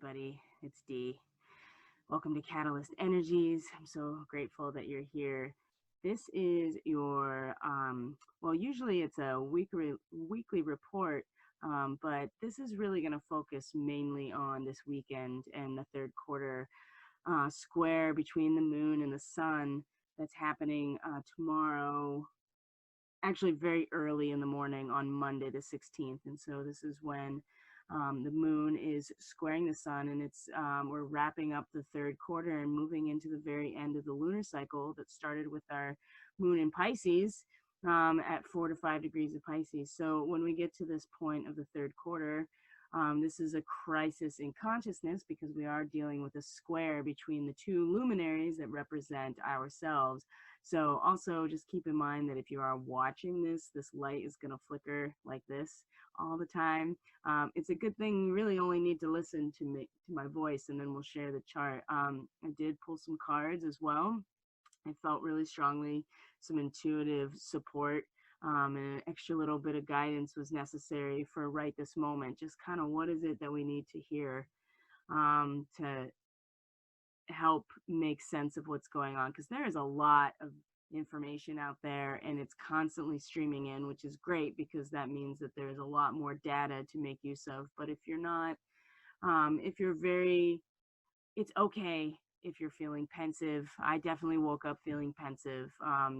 everybody. It's Dee. Welcome to Catalyst Energies. I'm so grateful that you're here. This is your, well, usually it's a weekly report, but this is really going to focus mainly on this weekend and the third quarter square between the moon and the sun that's happening tomorrow, actually very early in the morning on Monday the 16th. And so this is when the moon is squaring the sun, and we're wrapping up the third quarter and moving into the very end of the lunar cycle that started with our moon in Pisces at 4 to 5 degrees of Pisces. So when we get to this point of the third quarter, this is a crisis in consciousness because we are dealing with a square between the two luminaries that represent ourselves. So also just keep in mind that if you are watching this light is going to flicker like this all the time. It's a good thing you really only need to listen to me, to my voice, and then we'll share the chart. I did pull some cards as well. I felt really strongly some intuitive support, and an extra little bit of guidance was necessary for right this moment. Just kind of what is it that we need to hear to help make sense of what's going on, because there is a lot of information out there and it's constantly streaming in, which is great because that means that there's a lot more data to make use of. But if you're not, if you're it's okay if you're feeling pensive. I definitely woke up feeling pensive.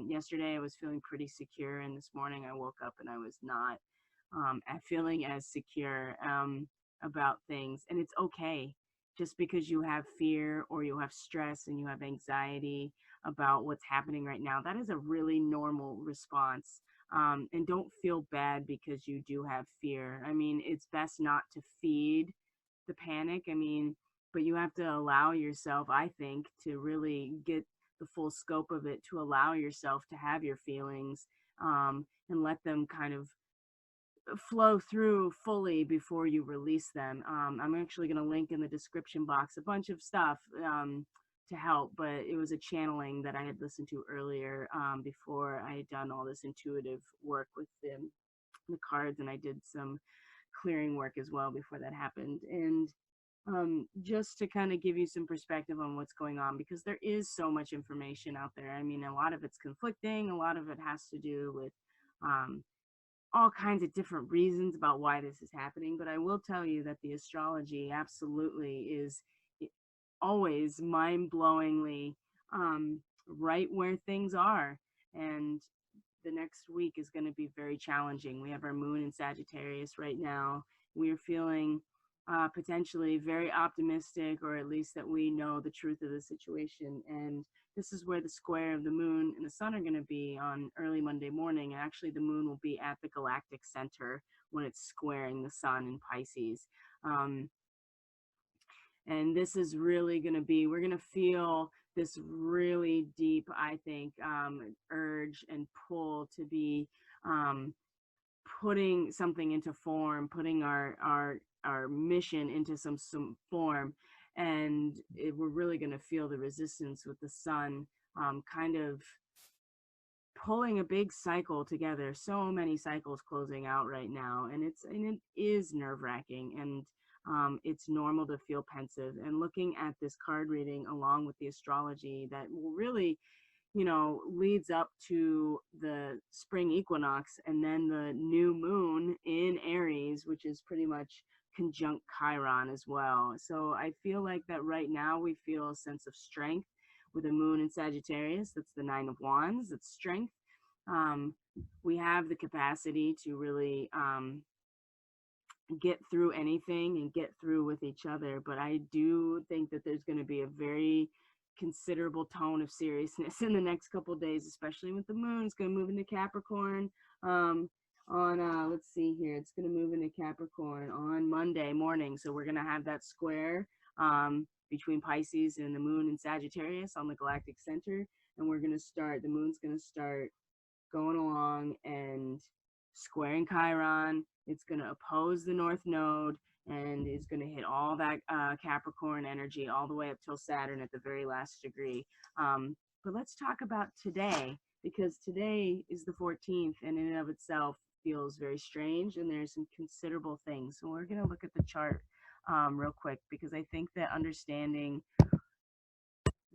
Yesterday I was feeling pretty secure, and this morning I woke up and I was not feeling as secure about things. And it's okay. Just because you have fear or you have stress and you have anxiety about what's happening right now, that is a really normal response. And don't feel bad because you do have fear. I mean, it's best not to feed the panic. I mean, but you have to allow yourself, I think, to really get the full scope of it, to allow yourself to have your feelings and let them kind of flow through fully before you release them. I'm actually going to link in the description box a bunch of stuff to help, but it was a channeling that I had listened to earlier before I had done all this intuitive work with the cards, and I did some clearing work as well before that happened. And just to kind of give you some perspective on what's going on, because there is so much information out there. I mean, a lot of it's conflicting, a lot of it has to do with all kinds of different reasons about why this is happening. But I will tell you that the astrology absolutely is always mind-blowingly right where things are. And the next week is going to be very challenging. We have our moon in Sagittarius right now. We're feeling potentially very optimistic, or at least that we know the truth of the situation. And this is where the square of the moon and the sun are going to be on early Monday morning. And actually the moon will be at the galactic center when it's squaring the sun in Pisces. And this is really going to be, we're going to feel this really deep, I think, urge and pull to be putting something into form, putting our mission into some form. And we're really going to feel the resistance with the sun kind of pulling a big cycle together. So many cycles closing out right now, and it is nerve-wracking, and it's normal to feel pensive. And looking at this card reading along with the astrology that will really, you know, leads up to the spring equinox and then the new moon in Aries, which is pretty much conjunct Chiron as well. So I feel like that right now we feel a sense of strength with a moon in Sagittarius. That's the 9 of Wands. It's strength. We have the capacity to really get through anything and get through with each other. But I do think that there's going to be a very considerable tone of seriousness in the next couple of days, especially with the moon. It's going to move into Capricorn let's see here, it's going to move into Capricorn on Monday morning. So we're going to have that square between Pisces and the moon in Sagittarius on the galactic center, and we're going to start, the moon's going to start going along and squaring Chiron. It's going to oppose the North Node, and it's going to hit all that Capricorn energy all the way up till Saturn at the very last degree. But let's talk about today, because today is the 14th, and in and of itself feels very strange, and there's some considerable things. So we're going to look at the chart real quick, because I think that understanding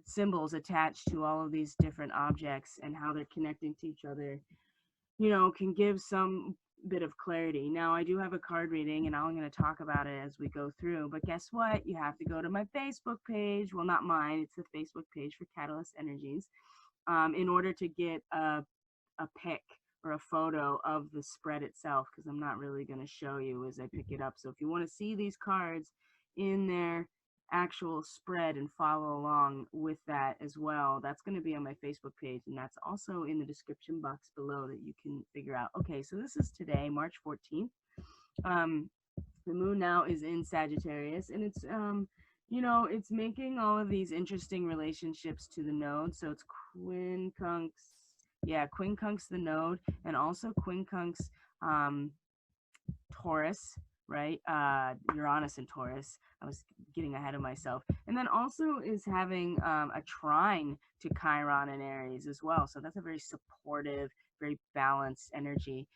symbols attached to all of these different objects and how they're connecting to each other, can give some bit of clarity. Now, I do have a card reading, and I'm going to talk about it as we go through. But guess what? You have to go to my Facebook page. Well, not mine. It's the Facebook page for Catalyst Energies, in order to get a pic or a photo of the spread itself, because I'm not really going to show you as I pick it up. So if you want to see these cards in their actual spread and follow along with that as well, that's going to be on my Facebook page, and that's also in the description box below that you can figure out. Okay, so this is today, March 14th. The moon now is in Sagittarius, and it's making all of these interesting relationships to the node. So it's quincunx the node, and also quincunx Taurus, right? Uranus and Taurus. I was getting ahead of myself. And then also is having a trine to Chiron and Aries as well. So that's a very supportive, very balanced energy.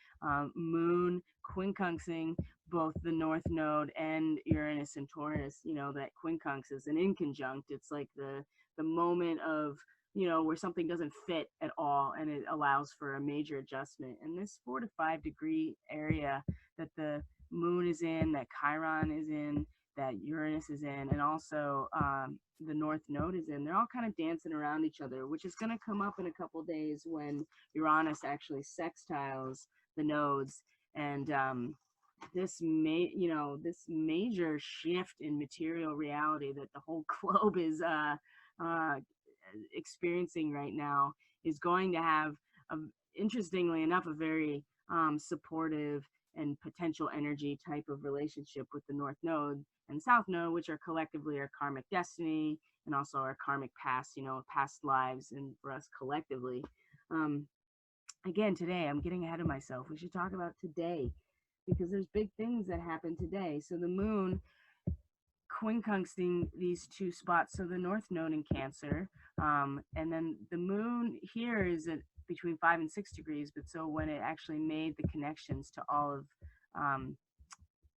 Moon quincunxing both the North Node and Uranus and Taurus. That quincunx is an inconjunct. It's like the moment of where something doesn't fit at all, and it allows for a major adjustment. And this 4 to 5 degree area that the moon is in, that Chiron is in, that Uranus is in, and also the North Node is in, they're all kind of dancing around each other, which is going to come up in a couple days when Uranus actually sextiles the nodes. And this major shift in material reality that the whole globe is experiencing right now is going to have, interestingly enough, a very supportive and potential energy type of relationship with the North Node and South Node, which are collectively our karmic destiny and also our karmic past, past lives, and for us collectively. Again, today, I'm getting ahead of myself. We should talk about today, because there's big things that happen today. So the moon quincunxing these two spots, so the North Node in Cancer, and then the moon here is at between 5 and 6 degrees, but so when it actually made the connections to all of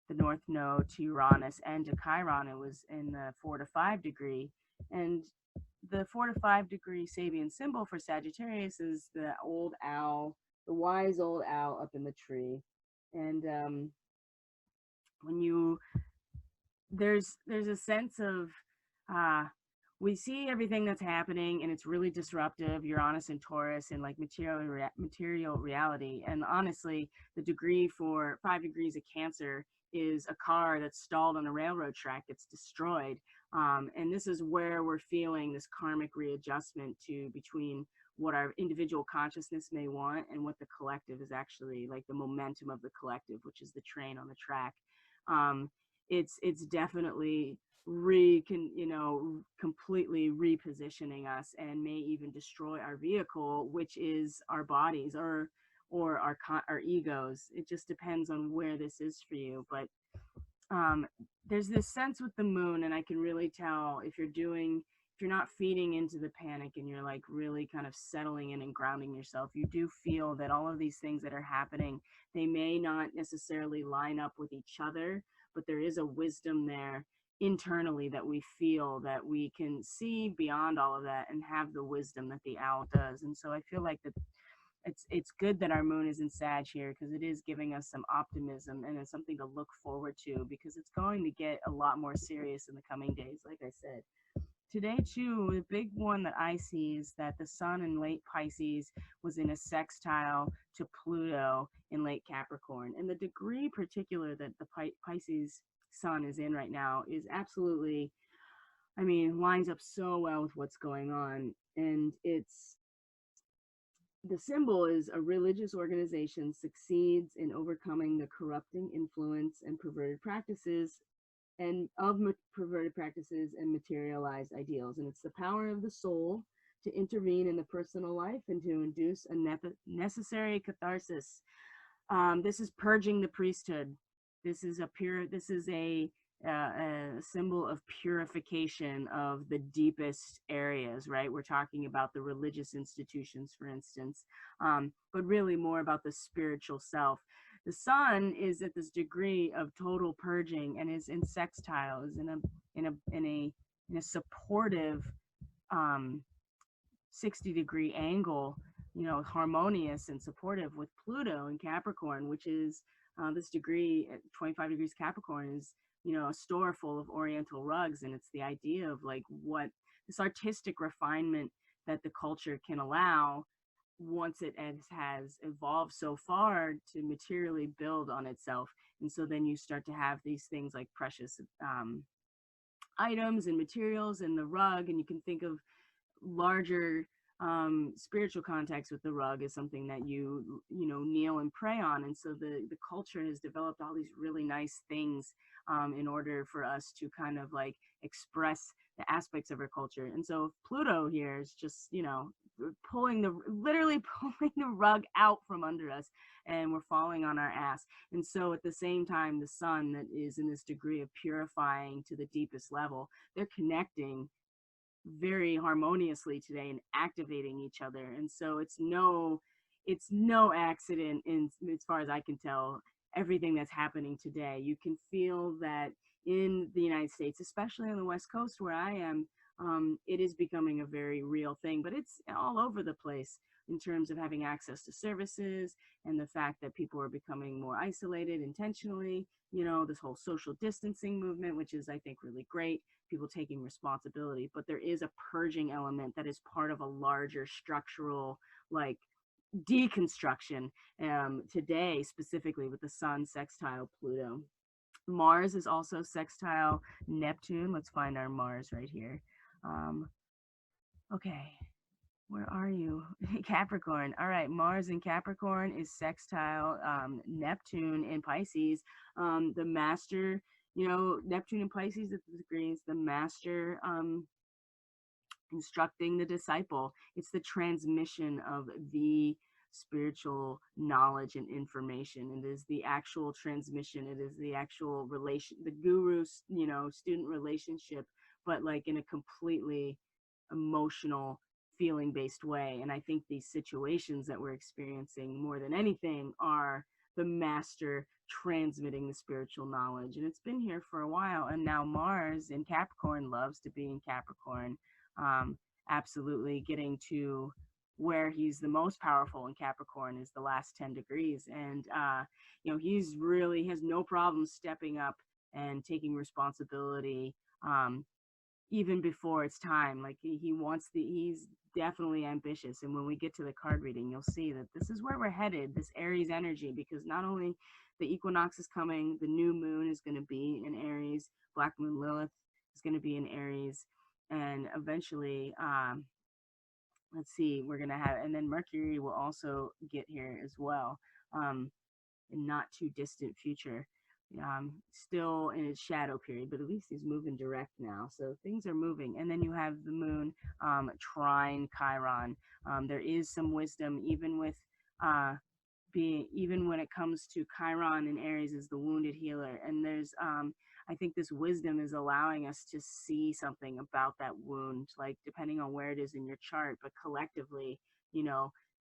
the North Node to Uranus and to Chiron, it was in the 4 to 5 degree. And the 4 to 5 degree Sabian symbol for Sagittarius is the old owl, the wise old owl up in the tree. And there's a sense of we see everything that's happening, and it's really disruptive, Uranus and Taurus, and like material reality. And honestly, the degree for 5 degrees of Cancer is a car that's stalled on a railroad track, it's destroyed. And this is where we're feeling this karmic readjustment to between what our individual consciousness may want and what the collective is actually, like the momentum of the collective, which is the train on the track. It's definitely completely repositioning us, and may even destroy our vehicle, which is our bodies or our egos. It just depends on where this is for you. But there's this sense with the moon, and I can really tell if you're not feeding into the panic and you're like really kind of settling in and grounding yourself, you do feel that all of these things that are happening, they may not necessarily line up with each other, but there is a wisdom there internally that we feel, that we can see beyond all of that and have the wisdom that the owl does. And so I feel like that it's good that our moon is in Sag here, because it is giving us some optimism, and it's something to look forward to, because it's going to get a lot more serious in the coming days, like I said. Today, too, the big one that I see is that the sun in late Pisces was in a sextile to Pluto in late Capricorn. And the degree particular that the Pisces sun is in right now is absolutely, lines up so well with what's going on. And the symbol is a religious organization succeeds in overcoming the corrupting influence and perverted practices and materialized ideals. And it's the power of the soul to intervene in the personal life and to induce a necessary catharsis. This is purging the priesthood. This is a symbol of purification of the deepest areas, right? We're talking about the religious institutions, for instance, but really more about the spiritual self. The sun is at this degree of total purging and is in sextile, is in a supportive 60-degree angle, harmonious and supportive with Pluto in Capricorn, which is this degree at 25 degrees Capricorn is, a store full of Oriental rugs. And it's the idea of like what this artistic refinement that the culture can allow once it has evolved so far to materially build on itself. And so then you start to have these things like precious items and materials in the rug, and you can think of larger spiritual context with the rug is something that you kneel and pray on. And so the culture has developed all these really nice things in order for us to kind of like express the aspects of our culture. And so Pluto here is just literally pulling the rug out from under us, and we're falling on our ass. And so at the same time, the sun that is in this degree of purifying to the deepest level, they're connecting very harmoniously today and activating each other. And so it's no accident, in as far as I can tell, everything that's happening today. You can feel that in the United States, especially on the West Coast where I am, it is becoming a very real thing, but it's all over the place in terms of having access to services and the fact that people are becoming more isolated intentionally, this whole social distancing movement, which is, I think, really great, people taking responsibility. But there is a purging element that is part of a larger structural, like, deconstruction today, specifically with the sun sextile Pluto. Mars is also sextile Neptune. Let's find our Mars right here. Okay, where are you? Capricorn. All right, Mars in Capricorn is sextile Neptune in Pisces. The master, Neptune in Pisces at the degrees, the master instructing the disciple. It's the transmission of the spiritual knowledge and information. It is the actual transmission. It is the actual relation, the guru, student relationship, but like in a completely emotional, feeling based way. And I think these situations that we're experiencing more than anything are the master transmitting the spiritual knowledge. And it's been here for a while. And now Mars in Capricorn loves to be in Capricorn. Absolutely getting to where he's the most powerful in Capricorn is the last 10 degrees. And, he's really has no problem stepping up and taking responsibility, even before it's time. Like he's definitely ambitious. And when we get to the card reading, you'll see that this is where we're headed, this Aries energy, because not only the equinox is coming, the new moon is going to be in Aries, Black Moon Lilith is going to be in Aries, and eventually, let's see, we're going to have, and then Mercury will also get here as well, in not too distant future. Still in its shadow period, but at least he's moving direct now, so things are moving. And then you have the moon trine Chiron. There is some wisdom even with even when it comes to Chiron in Aries is the wounded healer, and there's I think this wisdom is allowing us to see something about that wound, like depending on where it is in your chart, but collectively,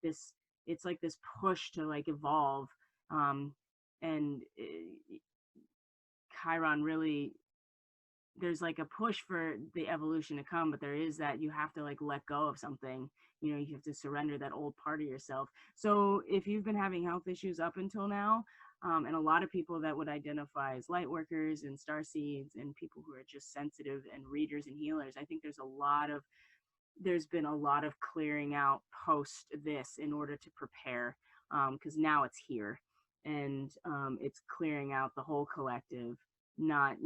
this, it's like this push to like evolve, and Chiron really, there's like a push for the evolution to come, but there is that you have to like let go of something, you have to surrender that old part of yourself. So if you've been having health issues up until now, and a lot of people that would identify as light workers and starseeds and people who are just sensitive and readers and healers, I think there's been a lot of clearing out post this in order to prepare, because now it's here, and it's clearing out the whole collective, not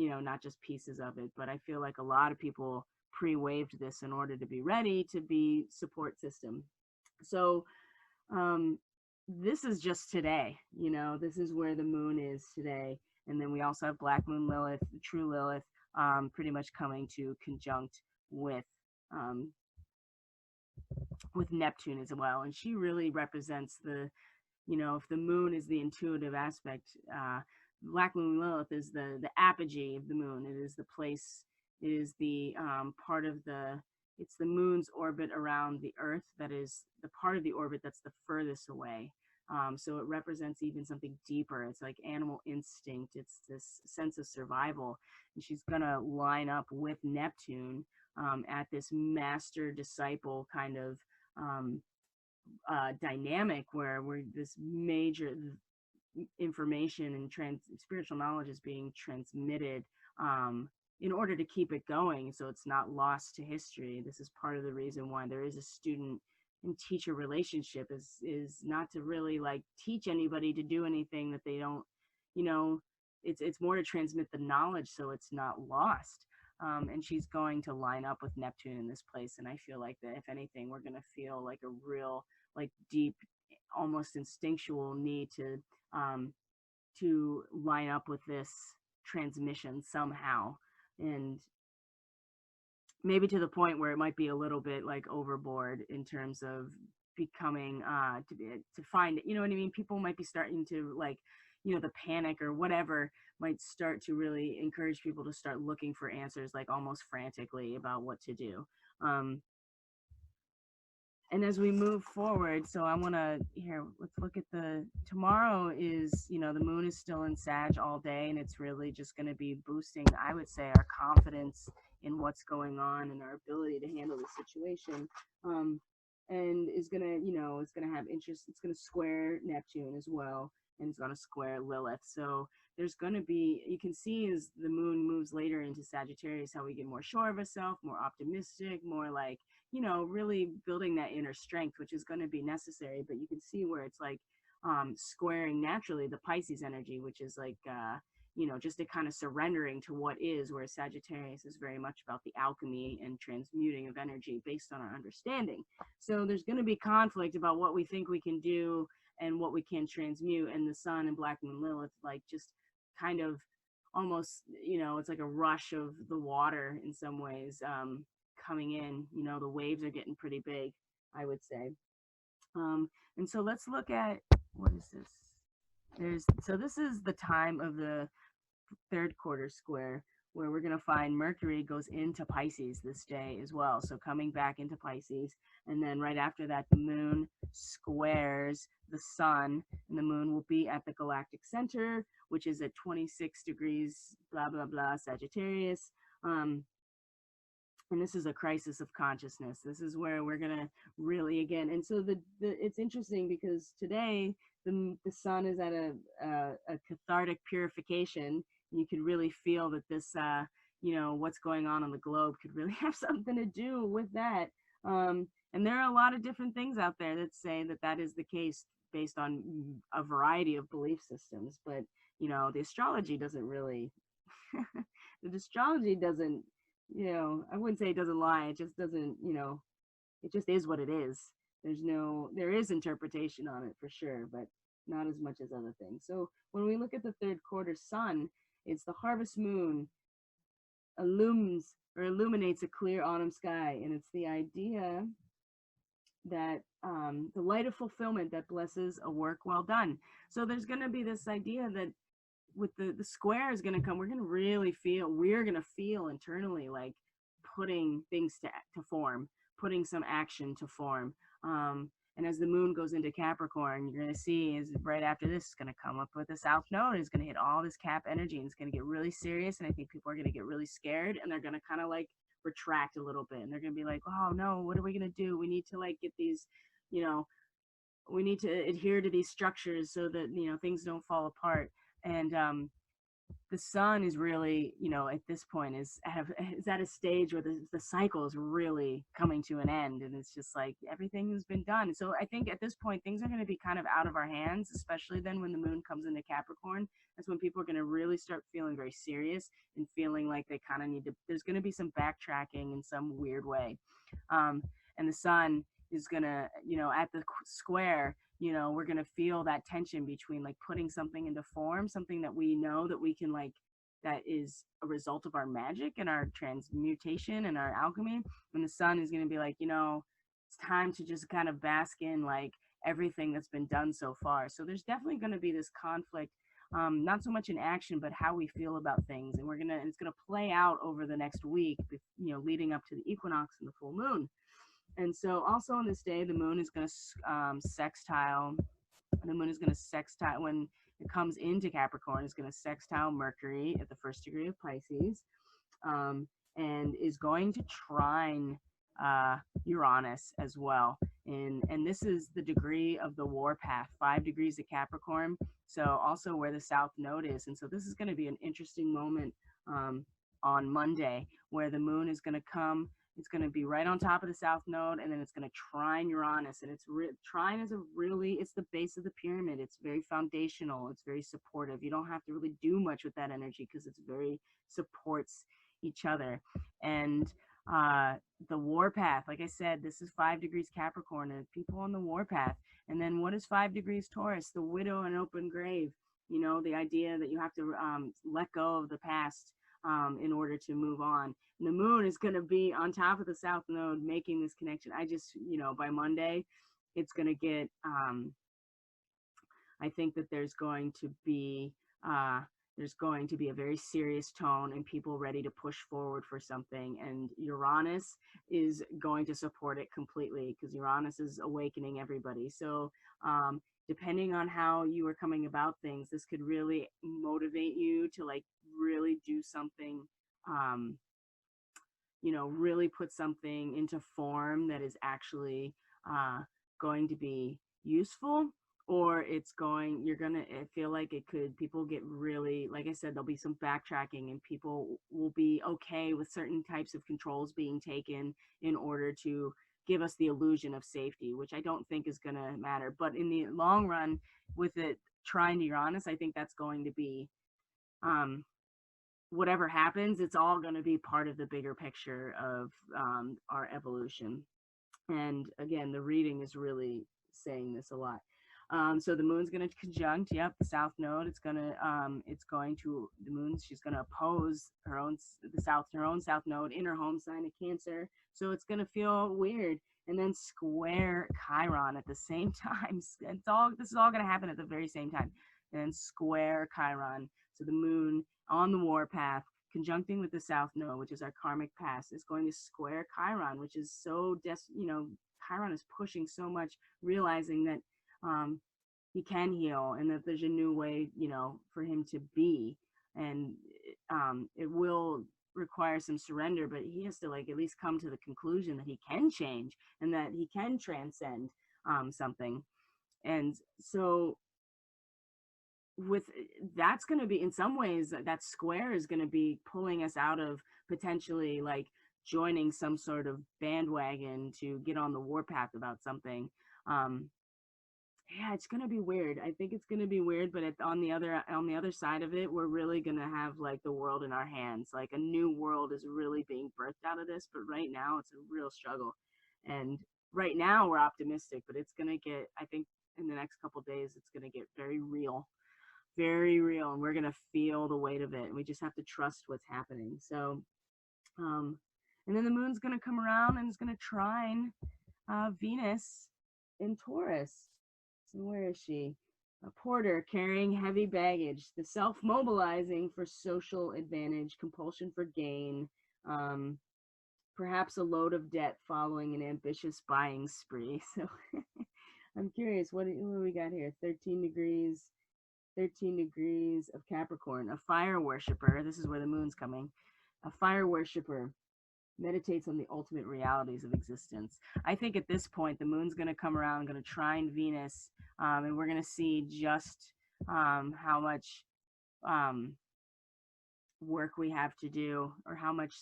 just pieces of it. But I feel like a lot of people pre-waved this in order to be ready to be support system. So this is just today, this is where the moon is today. And then we also have Black Moon Lilith, the true Lilith, pretty much coming to conjunct with Neptune as well. And she really represents the, if the moon is the intuitive aspect, Black Moon Lilith is the apogee of the moon. It is the place, it is the part of it's the moon's orbit around the earth that is the part of the orbit that's the furthest away. So it represents even something deeper. It's like animal instinct. It's this sense of survival. And she's going to line up with Neptune at this master disciple kind of dynamic where we're this major information and spiritual knowledge is being transmitted in order to keep it going so it's not lost to history. This is part of the reason why there is a student and teacher relationship is not to really like teach anybody to do anything that they don't, you know, it's more to transmit the knowledge so it's not lost. And she's going to line up with Neptune in this place, and I feel like that if anything we're going to feel like a real like deep almost instinctual need to line up with this transmission somehow, and maybe to the point where it might be a little bit like overboard in terms of becoming to find, you know what I mean? People might be starting to like, you know, the panic or whatever might start to really encourage people to start looking for answers like almost frantically about what to do. And as we move forward, so I want to here, let's look at tomorrow is, you know, the moon is still in Sag all day, and it's really just going to be boosting, I would say, our confidence in what's going on and our ability to handle the situation. And is going to, you know, it's going to have interest. It's going to square Neptune as well, and it's going to square Lilith. So there's going to be, you can see as the moon moves later into Sagittarius, how we get more sure of ourselves, more optimistic, more like, you know, really building that inner strength, which is going to be necessary. But you can see where it's like squaring naturally the Pisces energy, which is like, you know, just a kind of surrendering to what is, whereas Sagittarius is very much about the alchemy and transmuting of energy based on our understanding. So there's going to be conflict about what we think we can do and what we can transmute. And the sun and Black Moon Lilith, like just kind of almost, you know, it's like a rush of the water in some ways coming in. You know, the waves are getting pretty big, I would say. And so let's look at, what is this? So this is the time of the third quarter square where we're going to find Mercury goes into Pisces this day as well. So coming back into Pisces, and then right after that, the moon squares the sun, and the moon will be at the galactic center, which is at 26 degrees, blah, blah, blah, Sagittarius. And this is a crisis of consciousness. This is where we're going to really, again, and so it's interesting because today the sun is at a cathartic purification. You could really feel that this, you know, what's going on the globe could really have something to do with that. And there are a lot of different things out there that say that that is the case based on a variety of belief systems. But, you know, the astrology doesn't really, the astrology doesn't, you know, I wouldn't say it doesn't lie. It just doesn't, you know, it just is what it is. There is interpretation on it for sure, but not as much as other things. So when we look at the third quarter sun, it's the harvest moon illuminates a clear autumn sky. And it's the idea that the light of fulfillment that blesses a work well done. So there's going to be this idea that with the square is going to come, we're going to feel internally like putting things to form, putting some action to form. And as the moon goes into Capricorn, you're going to see is right after this, it's going to come up with the South Node. It's going to hit all this Cap energy, and it's going to get really serious. And I think people are going to get really scared, and they're going to kind of like retract a little bit. And they're going to be like, oh no, what are we going to do? We need to like get these, you know, we need to adhere to these structures so that, you know, things don't fall apart. And the sun is really, you know, at this point is at a stage where the cycle is really coming to an end, and it's just like everything has been done. So I think at this point things are going to be kind of out of our hands, especially then when the moon comes into Capricorn. That's when people are going to really start feeling very serious and feeling like they kind of need to, there's going to be some backtracking in some weird way. And the sun is going to, you know, at the square, you know, we're going to feel that tension between like putting something into form, something that we know that we can like, that is a result of our magic and our transmutation and our alchemy. And the sun is going to be like, you know, it's time to just kind of bask in like everything that's been done so far. So there's definitely going to be this conflict, not so much in action, but how we feel about things. And it's going to play out over the next week, you know, leading up to the equinox and the full moon. And so also on this day, the moon is going to sextile The moon is going to sextile, when it comes into Capricorn, it's going to sextile Mercury at the first degree of Pisces, um, and is going to trine Uranus as well. And this is the degree of the warpath, 5 degrees of Capricorn. So also where the South Node is. And so this is going to be an interesting moment on Monday, where the moon is going to come. It's going to be right on top of the South Node, and then it's going to trine Uranus. And trine is it's the base of the pyramid. It's very foundational. It's very supportive. You don't have to really do much with that energy because it's very supports each other. And the warpath, like I said, this is 5 degrees Capricorn and people on the warpath. And then what is 5 degrees Taurus? The widow and open grave. You know, the idea that you have to let go of the past in order to move on. And the moon is going to be on top of the South Node making this connection. I just, by Monday, it's going to get, I think that there's going to be a very serious tone and people ready to push forward for something. And Uranus is going to support it completely because Uranus is awakening everybody. So depending on how you are coming about things, this could really motivate you to like really do something, really put something into form that is actually going to be useful. Or you're gonna feel like people get really, like I said, there'll be some backtracking and people will be okay with certain types of controls being taken in order to give us the illusion of safety, which I don't think is gonna matter. But in the long run, with it trine to Uranus, I think that's going to be, whatever happens, it's all gonna be part of the bigger picture of our evolution. And again, the reading is really saying this a lot. So the moon's going to conjunct, the South Node. She's going to oppose her own South Node in her home sign of Cancer. So it's going to feel weird. And then square Chiron at the same time. This is all going to happen at the very same time. And then square Chiron. So the moon on the warpath, conjuncting with the South Node, which is our karmic past, is going to square Chiron, which is Chiron is pushing so much, realizing that he can heal and that there's a new way, for him to be. And it will require some surrender, but he has to like at least come to the conclusion that he can change and that he can transcend something. And so that's going to be, in some ways, that square is going to be pulling us out of potentially like joining some sort of bandwagon to get on the warpath about something. It's going to be weird. I think it's going to be weird, but on the other side of it, we're really going to have like the world in our hands. Like a new world is really being birthed out of this, but right now it's a real struggle. And right now we're optimistic, but it's going to get, I think in the next couple of days, it's going to get very real, and we're going to feel the weight of it. And we just have to trust what's happening. So, and then the moon's going to come around and it's going to trine Venus in Taurus. So where is she? A porter carrying heavy baggage, the self-mobilizing for social advantage, compulsion for gain, perhaps a load of debt following an ambitious buying spree. So I'm curious, what do we got here? 13 degrees of Capricorn, a fire worshiper. This is where the moon's coming. A fire worshiper meditates on the ultimate realities of existence. I think at this point, the moon's going to come around, going to trine Venus, and we're going to see just how much work we have to do, or how much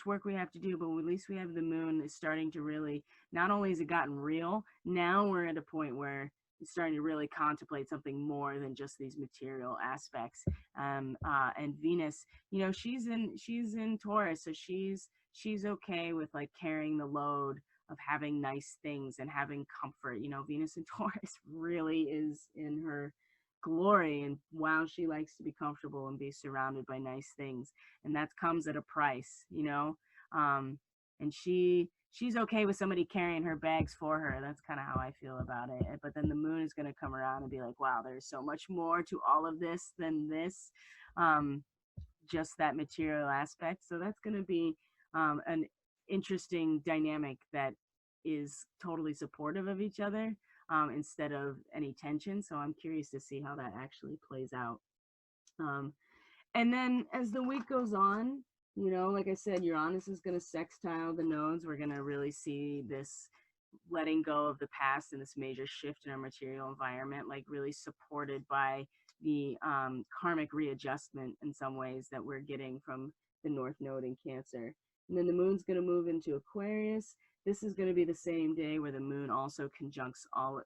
work we have to do, but at least we have the moon is starting to really, not only has it gotten real, now we're at a point where it's starting to really contemplate something more than just these material aspects. And Venus, she's in Taurus, so she's okay with like carrying the load of having nice things and having comfort. Venus in Taurus really is in her glory, and wow, she likes to be comfortable and be surrounded by nice things, and that comes at a price. And she's okay with somebody carrying her bags for her. That's kind of how I feel about it. But then the moon is going to come around and be like, wow, there's so much more to all of this than this, just that material aspect. So that's going to be an interesting dynamic that is totally supportive of each other. instead of any tension. So I'm curious to see how that actually plays out. And then as the week goes on, you know, like I said, Uranus is going to sextile the nodes. We're going to really see this letting go of the past and this major shift in our material environment, like really supported by the karmic readjustment in some ways that we're getting from the North Node in Cancer. And then the moon's going to move into Aquarius. This is going to be the same day where the moon also conjuncts all,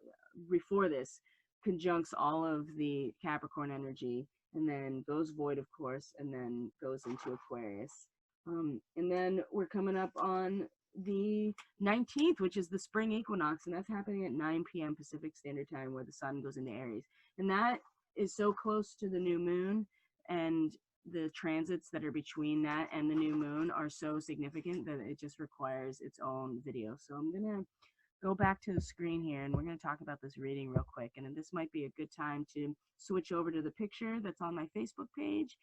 before this, conjuncts all of the Capricorn energy, and then goes void, of course, and then goes into Aquarius. And then we're coming up on the 19th, which is the spring equinox, and that's happening at 9 p.m. Pacific Standard Time, where the sun goes into Aries. And that is so close to the new moon, and the transits that are between that and the new moon are so significant that it just requires its own video. So I'm going to go back to the screen here, and we're going to talk about this reading real quick. And this might be a good time to switch over to the picture that's on my Facebook page,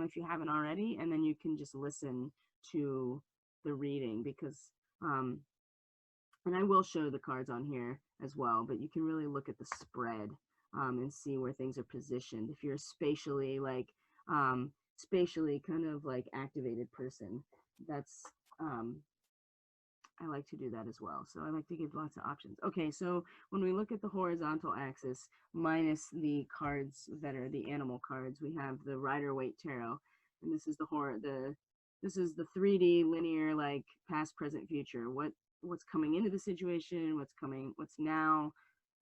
if you haven't already, and then you can just listen to the reading, because and I will show the cards on here as well, but you can really look at the spread and see where things are positioned. If you're spatially kind of like activated person, that's I like to do that as well. So I like to give lots of options. Okay, so when we look at the horizontal axis, minus the cards that are the animal cards, we have the Rider-Waite Tarot, and this is this is the 3D linear, like past, present, future. What's coming into the situation, what's now,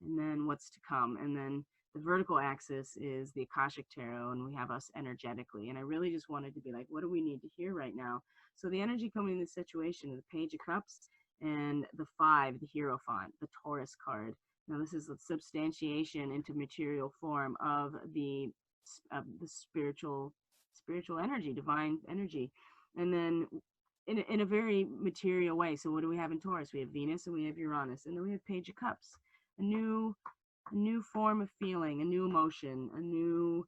and then what's to come. And then the vertical axis is the Akashic Tarot, and we have us energetically. And I really just wanted to be like, what do we need to hear right now? So the energy coming in this situation is the Page of Cups and the 5, the Hierophant, the Taurus card. Now this is a substantiation into material form of the spiritual energy, divine energy. And then in a very material way. So what do we have in Taurus? We have Venus and we have Uranus, and then we have Page of Cups, a new form of feeling, a new emotion, a new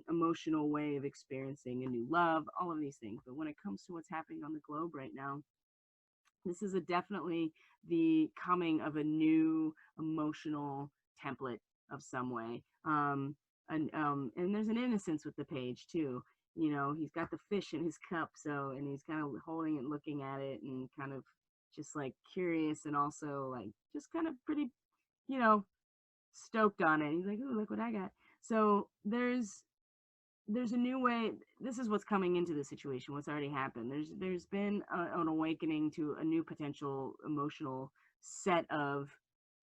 emotional way of experiencing, a new love, all of these things. But when it comes to what's happening on the globe right now, this is definitely the coming of a new emotional template of some way. And there's an innocence with the page too. You know, he's got the fish in his cup, so, and he's kind of holding it, looking at it, and kind of just like curious, and also like just kind of pretty, you know, stoked on it. He's like, "Ooh, look what I got." So there's a new way. This is what's coming into the situation, what's already happened. There's been an awakening to a new potential emotional set of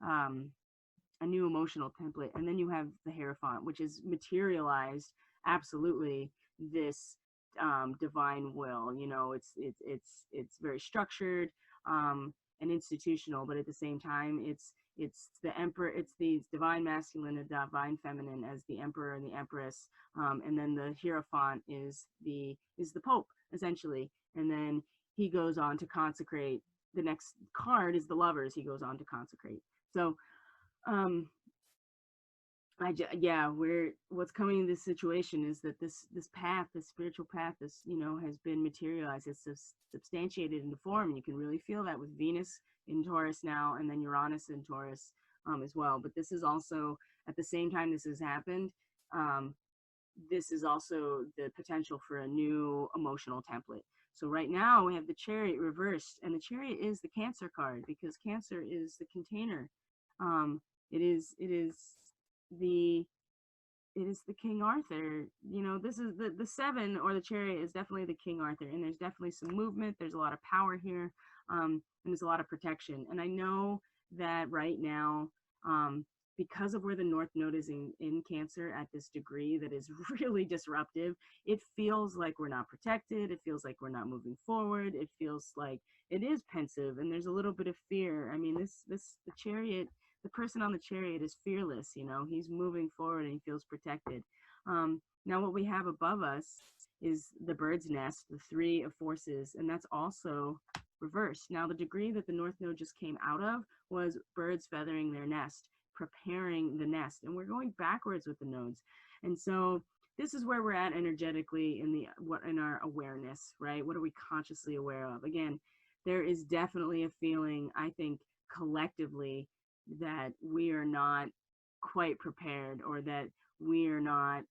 a new emotional template. And then you have the Hierophant, which is materialized absolutely this divine will. You know, it's very structured and institutional, but at the same time it's the emperor, it's the divine masculine and divine feminine as the emperor and the empress, and then the Hierophant is the Pope, essentially. And then he goes on to consecrate. The next card is the Lovers. He goes on to consecrate. So what's coming in this situation is that this path, this spiritual path, this, you know, has been materialized. It's substantiated into form. You can really feel that with Venus in Taurus now, and then Uranus in Taurus as well. But this is also, at the same time this has happened, this is also the potential for a new emotional template. So right now we have the Chariot reversed, and the Chariot is the Cancer card, because Cancer is the container. It is the King Arthur. You know, this is the 7, or the Chariot, is definitely the King Arthur, and there's definitely some movement. There's a lot of power here, and there's a lot of protection. And I know that right now, because of where the North Node is in Cancer at this degree that is really disruptive, it feels like we're not protected. It feels like we're not moving forward. It feels like it is pensive, and there's a little bit of fear. I mean, the Chariot, the person on the Chariot is fearless. You know, he's moving forward and he feels protected. Now what we have above us is the Bird's Nest, the 3 of Forces, and that's also reversed. Now the degree that the North Node just came out of was birds feathering their nest, preparing the nest, and we're going backwards with the nodes. And so this is where we're at energetically in our awareness, right? What are we consciously aware of? Again, there is definitely a feeling, I think, collectively, that we are not quite prepared, or that we are not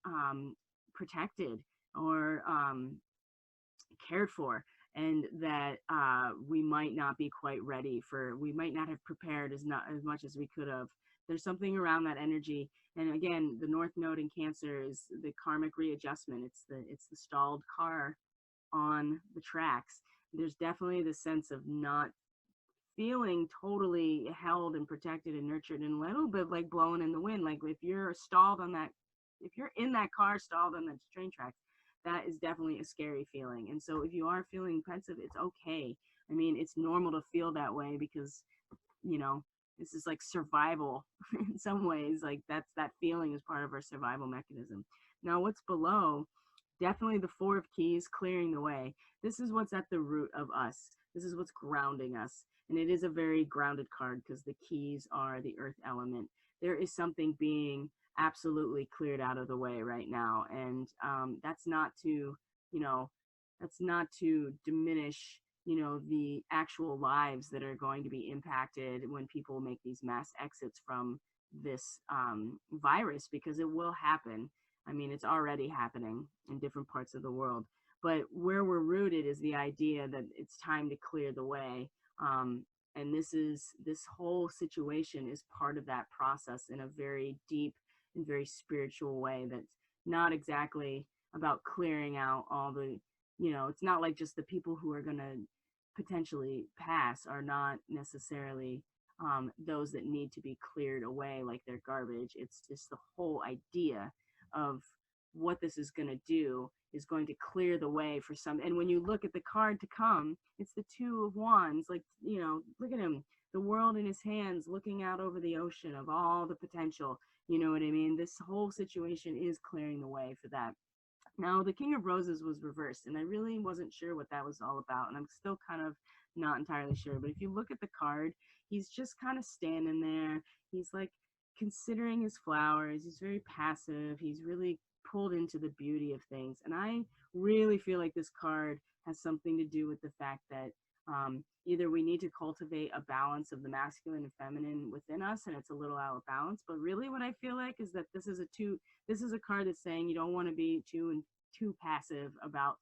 protected, or cared for, and that we might not be quite ready for, we might not have prepared not as much as we could have. There's something around that energy. And again, the North Node in Cancer is the karmic readjustment. It's the stalled car on the tracks. There's definitely the sense of not feeling totally held and protected and nurtured, and a little bit like blowing in the wind. Like if you're stalled on that, if you're in that car stalled on the train tracks, that is definitely a scary feeling. And so if you are feeling pensive, it's okay. I mean, it's normal to feel that way, because, you know, this is like survival in some ways. Like that feeling is part of our survival mechanism. Now, what's below, definitely the Four of Keys, clearing the way. This is what's at the root of us. This is what's grounding us. And it is a very grounded card, because the keys are the earth element. There is something being absolutely cleared out of the way right now. And that's not to, you know, that's not to diminish, you know, the actual lives that are going to be impacted when people make these mass exits from this virus, because it will happen. I mean, it's already happening in different parts of the world. But where we're rooted is the idea that it's time to clear the way. And this whole situation is part of that process in a very deep and very spiritual way. That's not exactly about clearing out all the, you know, it's not like just the people who are going to potentially pass are not necessarily those that need to be cleared away like they're garbage. It's just the whole idea of what this is going to do is going to clear the way for some. And when you look at the card to come, it's the Two of Wands. Like, you know, look at him, the world in his hands, looking out over the ocean of all the potential. You know what I mean? This whole situation is clearing the way for that. Now, the King of Roses was reversed, and I really wasn't sure what that was all about, and I'm still kind of not entirely sure. But if you look at the card, he's just kind of standing there. He's like considering his flowers. He's very passive. He's really pulled into the beauty of things. And I really feel like this card has something to do with the fact that either we need to cultivate a balance of the masculine and feminine within us, and it's a little out of balance. But really what I feel like is that this is a card that's saying you don't want to be too passive about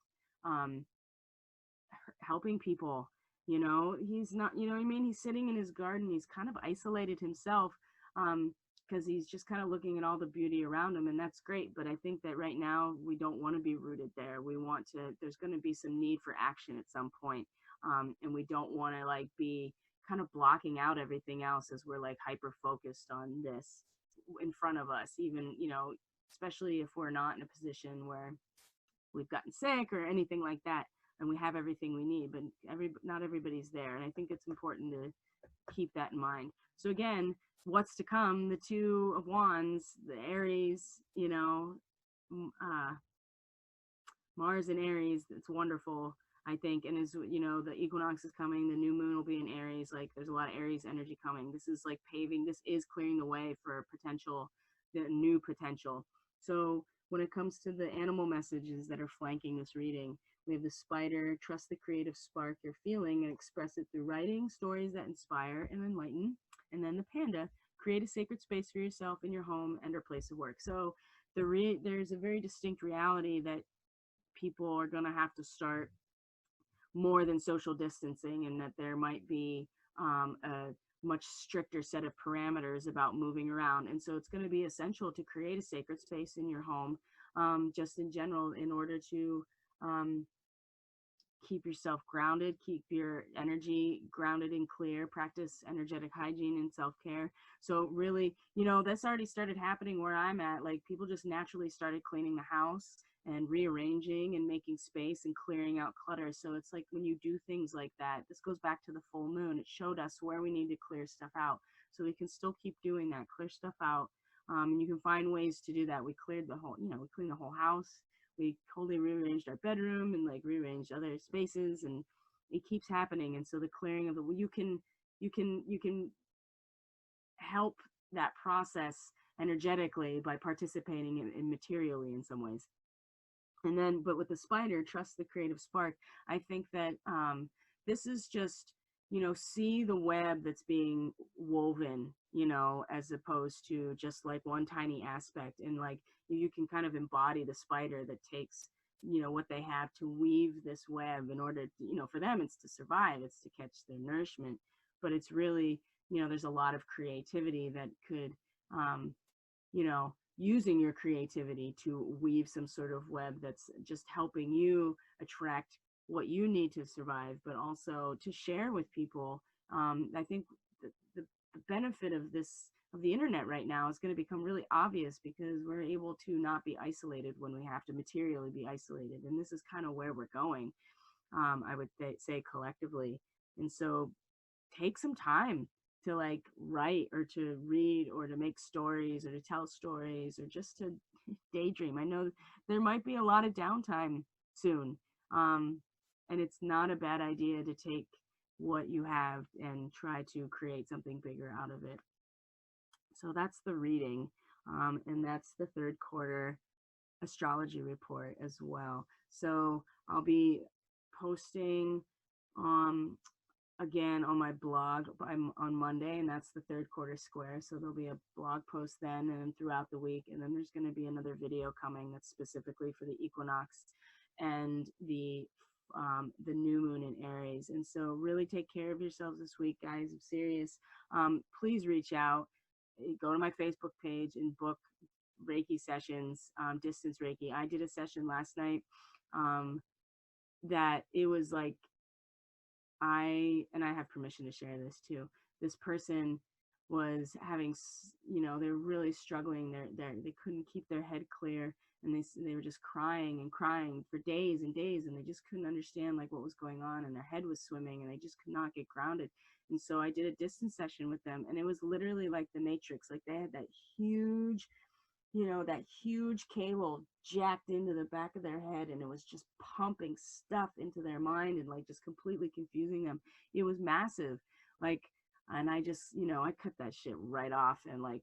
helping people. You know, he's not, you know what I mean? He's sitting in his garden. He's kind of isolated himself, because he's just kind of looking at all the beauty around him, and that's great. But I think that right now we don't want to be rooted there. We want to, there's going to be some need for action at some point. And we don't want to like be kind of blocking out everything else as we're like hyper focused on this in front of us, even, you know, especially if we're not in a position where we've gotten sick or anything like that, and we have everything we need. But not everybody's there, and I think it's important to keep that in mind. So again, what's to come, the Two of Wands, the Aries, you know, Mars in Aries, it's wonderful, I think. And as you know, the equinox is coming, the new moon will be in Aries. Like there's a lot of Aries energy coming. This is like paving, this is clearing the way for potential, the new potential. So when it comes to the animal messages that are flanking this reading, we have the spider, trust the creative spark you're feeling and express it through writing, stories that inspire and enlighten. And then the panda, create a sacred space for yourself in your home and or place of work. So there's a very distinct reality that people are going to have to start more than social distancing, and that there might be a much stricter set of parameters about moving around. And so it's going to be essential to create a sacred space in your home, just in general, in order to keep yourself grounded, keep your energy grounded and clear, practice energetic hygiene and self-care. So really, you know, that's already started happening where I'm at. Like people just naturally started cleaning the house and rearranging and making space and clearing out clutter. So it's like when you do things like that, this goes back to the full moon. It showed us where we need to clear stuff out. So we can still keep doing that, clear stuff out. And you can find ways to do that. We cleared the whole, you know, we cleaned the whole house. We totally rearranged our bedroom and like rearranged other spaces, and it keeps happening. And so the clearing of the, you can help that process energetically by participating in materially in some ways. And then, but with the spider, trust the creative spark. I think that this is just, see the web that's being woven, as opposed to just like one tiny aspect. And like you can kind of embody the spider that takes, what they have to weave this web in order to, for them, it's to survive, it's to catch their nourishment. But it's really, there's a lot of creativity that could, using your creativity to weave some sort of web that's just helping you attract what you need to survive, but also to share with people. I think the benefit of the internet right now is going to become really obvious because we're able to not be isolated when we have to materially be isolated. And this is kind of where we're going, I would say collectively. And so take some time to like write or to read or to make stories or to tell stories or just to daydream. I know there might be a lot of downtime soon. And it's not a bad idea to take what you have and try to create something bigger out of it. So that's the reading. And that's the third quarter astrology report as well. So I'll be posting again on my blog on Monday, and that's the third quarter square. So there'll be a blog post then and throughout the week. And then there's going to be another video coming that's specifically for the equinox and the new moon in Aries. And so really take care of yourselves this week, guys. I'm serious. Please reach out, go to my Facebook page and book Reiki sessions, distance Reiki. I did a session last night that it was like, I have permission to share this too. This person was having, they're really struggling. They couldn't keep their head clear, and they were just crying and crying for days and days, and they just couldn't understand like what was going on, and their head was swimming, and they just could not get grounded. And so I did a distance session with them, and it was literally like the Matrix. Like they had that huge cable jacked into the back of their head, and it was just pumping stuff into their mind and like just completely confusing them. It was massive. Like, and I just, I cut that shit right off. And like,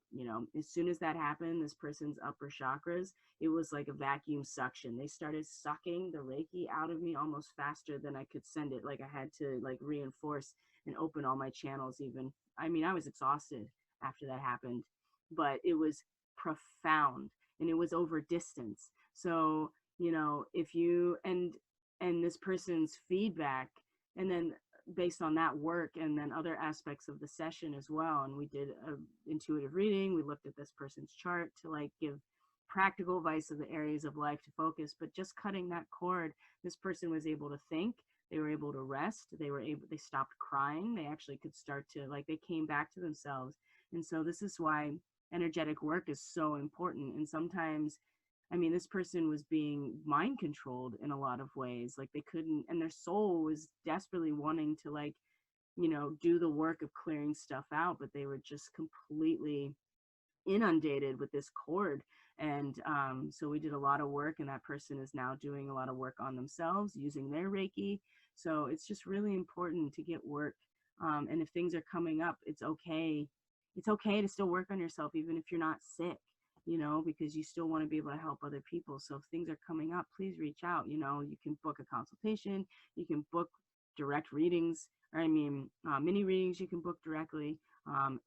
as soon as that happened, this person's upper chakras, it was like a vacuum suction. They started sucking the Reiki out of me almost faster than I could send it. Like I had to like reinforce and open all my channels even. I mean, I was exhausted after that happened, but it was profound, and it was over distance. So if you and this person's feedback, and then based on that work, and then other aspects of the session as well, and we did a intuitive reading, we looked at this person's chart to like give practical advice of the areas of life to focus. But just cutting that cord, this person was able to think, they were able to rest, they stopped crying, they actually could start to like, they came back to themselves. And so this is why energetic work is so important. And sometimes, I mean, this person was being mind controlled in a lot of ways. Like they couldn't, and their soul was desperately wanting to like, do the work of clearing stuff out, but they were just completely inundated with this cord. And so we did a lot of work, and that person is now doing a lot of work on themselves using their Reiki. So it's just really important to get work. And if things are coming up, it's okay. It's okay to still work on yourself, even if you're not sick, because you still want to be able to help other people. So if things are coming up, please reach out. You can book a consultation, you can book direct readings, or mini readings you can book directly.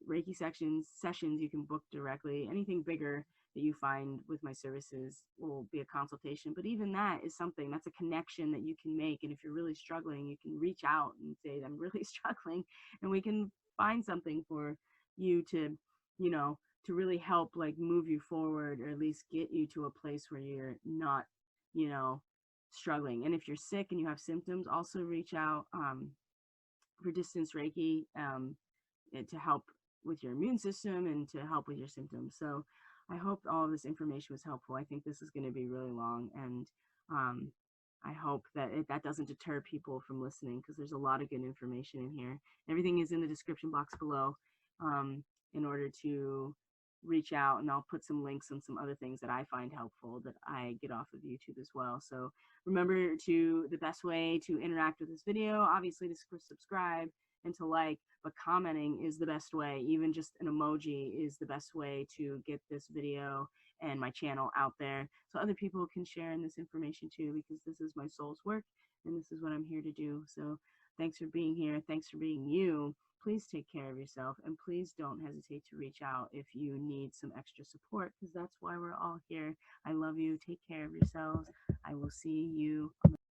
Reiki sessions you can book directly. Anything bigger that you find with my services will be a consultation. But even that is something, that's a connection that you can make. And if you're really struggling, you can reach out and say, I'm really struggling, and we can find something for you to, to really help like move you forward, or at least get you to a place where you're not, struggling. And if you're sick and you have symptoms, also reach out for distance Reiki to help with your immune system and to help with your symptoms. So I hope all of this information was helpful. I think this is going to be really long, and I hope that that doesn't deter people from listening, because there's a lot of good information in here. Everything is in the description box below in order to reach out, and I'll put some links on some other things that I find helpful that I get off of YouTube as well. So remember the best way to interact with this video, obviously to subscribe and to like, but commenting is the best way. Even just an emoji is the best way to get this video and my channel out there, so other people can share in this information too, because this is my soul's work and this is what I'm here to do. So Thanks for being here. Thanks for being you. Please take care of yourself, and please don't hesitate to reach out if you need some extra support, because that's why we're all here. I love you. Take care of yourselves. I will see you on the